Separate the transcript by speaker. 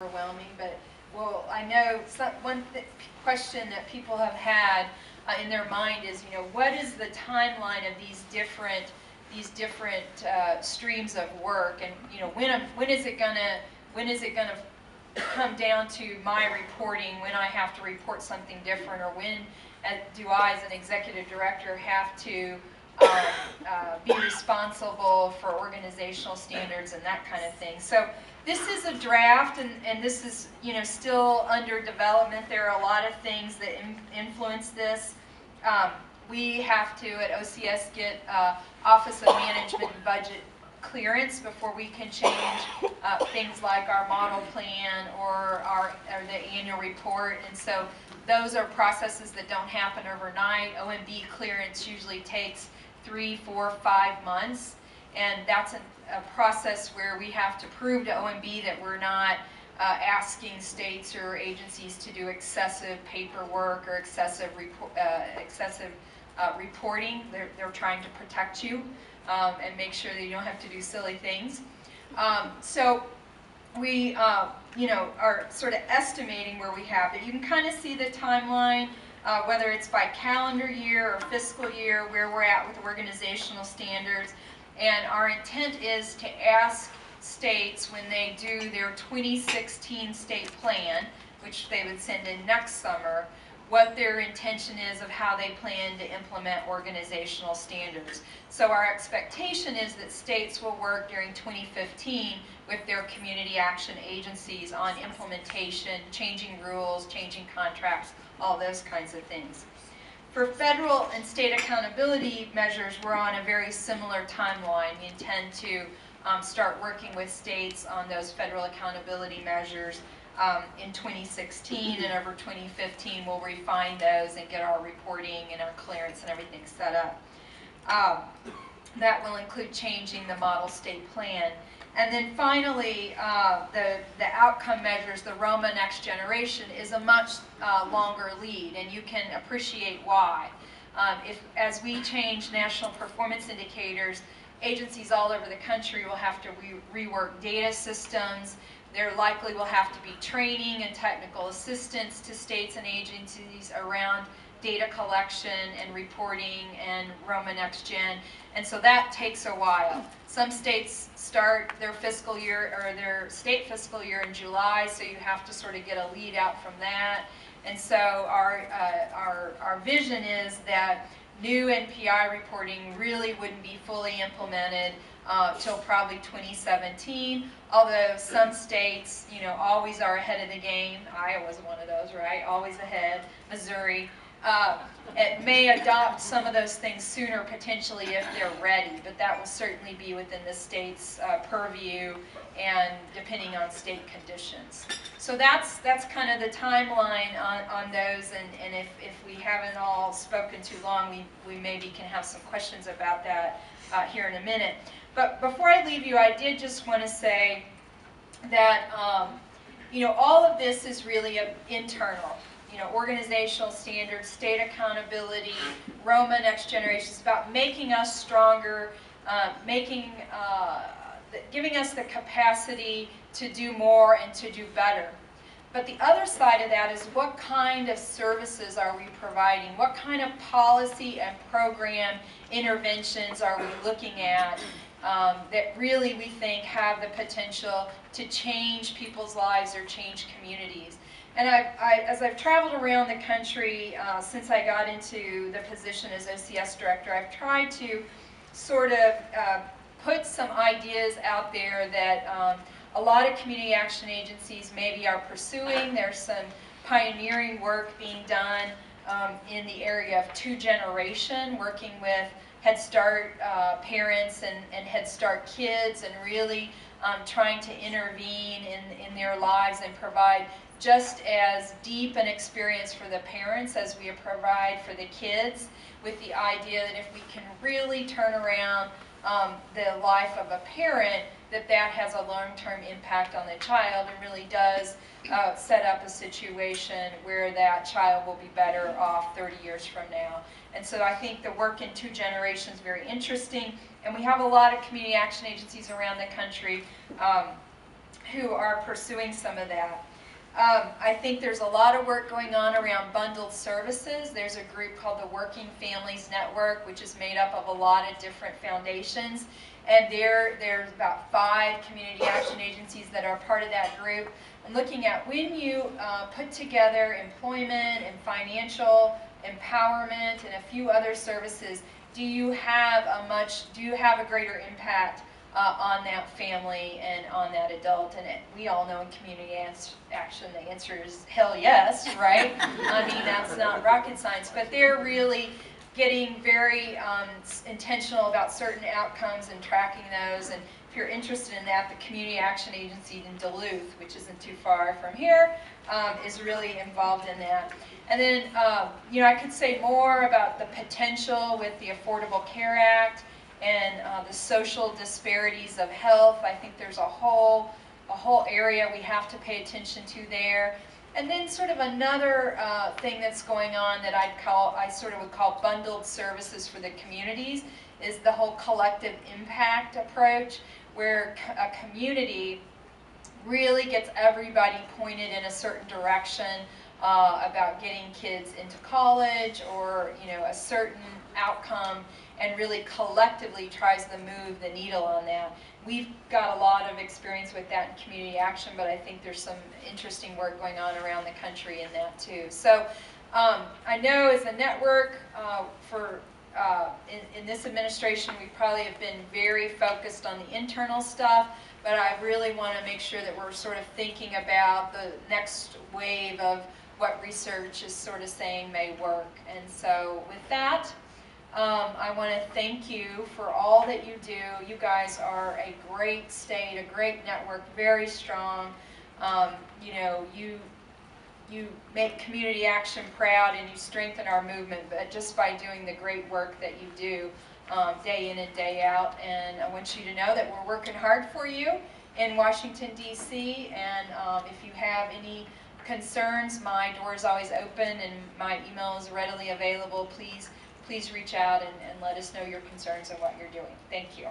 Speaker 1: overwhelming, but well, I know one question that people have had in their mind is, what is the timeline of these different streams of work, and when is it gonna come down to my reporting, when I have to report something different, or when do I, as an executive director, have to be responsible for organizational standards and that kind of thing. So this is a draft, and this is still under development. There are a lot of things that influence this. We have to, at OCS, get Office of Management and Budget clearance before we can change things like our model plan or the annual report. And so those are processes that don't happen overnight. OMB clearance usually takes 3, 4, 5 months, and that's a process where we have to prove to OMB that we're not asking states or agencies to do excessive paperwork or excessive reporting. They're trying to protect you and make sure that you don't have to do silly things. So we are sort of estimating where we have it. You can kind of see the timeline, whether it's by calendar year or fiscal year, where we're at with organizational standards. And our intent is to ask states, when they do their 2016 state plan, which they would send in next summer, what their intention is of how they plan to implement organizational standards. So our expectation is that states will work during 2015 with their community action agencies on implementation, changing rules, changing contracts, all those kinds of things. For federal and state accountability measures, we're on a very similar timeline. We intend to start working with states on those federal accountability measures in 2016, and over 2015 we'll refine those and get our reporting and our clearance and everything set up. That will include changing the model state plan. And then finally, the outcome measures, the Roma Next Generation, is a much longer lead, and you can appreciate why. As we change national performance indicators, agencies all over the country will have to rework data systems. There likely will have to be training and technical assistance to states and agencies around data collection and reporting and Roma Next Gen, and so that takes a while. Some states start their fiscal year, or their state fiscal year, in July, so you have to sort of get a lead out from that. And so our vision is that new NPI reporting really wouldn't be fully implemented till probably 2017, although some states, always are ahead of the game. Iowa's one of those, right? Always ahead. Missouri. It may adopt some of those things sooner, potentially, if they're ready, but that will certainly be within the state's purview and depending on state conditions. So that's kind of the timeline on those, and if we haven't all spoken too long, we maybe can have some questions about that here in a minute. But before I leave you, I did just want to say that all of this is really internal. Organizational standards, state accountability, Roma Next Generation is about making us stronger, giving us the capacity to do more and to do better. But the other side of that is, what kind of services are we providing? What kind of policy and program interventions are we looking at that really we think have the potential to change people's lives or change communities? And as I've traveled around the country since I got into the position as OCS director, I've tried to sort of put some ideas out there that a lot of community action agencies maybe are pursuing. There's some pioneering work being done in the area of 2-generation, working with Head Start parents and Head Start kids, and really trying to intervene in their lives and provide just as deep an experience for the parents as we provide for the kids, with the idea that if we can really turn around the life of a parent, that has a long-term impact on the child, and really does set up a situation where that child will be better off 30 years from now. And so I think the work in 2-generation is very interesting, and we have a lot of community action agencies around the country who are pursuing some of that. I think there's a lot of work going on around bundled services. There's a group called the Working Families Network, which is made up of a lot of different foundations. And there's about 5 community action agencies that are part of that group. And looking at when you put together employment and financial empowerment and a few other services, do you have a greater impact on that family and on that adult? And we all know in community action the answer is hell yes, right? I mean, that's not rocket science, but they're really getting very intentional about certain outcomes and tracking those. And if you're interested in that, the Community Action Agency in Duluth, which isn't too far from here, is really involved in that. And then, you know, I could say more about the potential with the Affordable Care Act and the social disparities of health. I think there's a whole area we have to pay attention to there. And then sort of another thing that's going on that I sort of would call bundled services for the communities is the whole collective impact approach, where a community really gets everybody pointed in a certain direction about getting kids into college or, you know, a certain outcome, and really collectively tries to move the needle on that. We've got a lot of experience with that in community action, but I think there's some interesting work going on around the country in that too. So I know as a network in this administration, we probably have been very focused on the internal stuff, but I really want to make sure that we're sort of thinking about the next wave of what research is sort of saying may work. And so with that, I want to thank you for all that you do. You guys are a great state, a great network, very strong. You know, you make community action proud and you strengthen our movement, but just by doing the great work that you do day in and day out. And I want you to know that we're working hard for you in Washington, D.C. And if you have any concerns, my door is always open and my email is readily available. Please reach out and let us know your concerns and what you're doing. Thank you.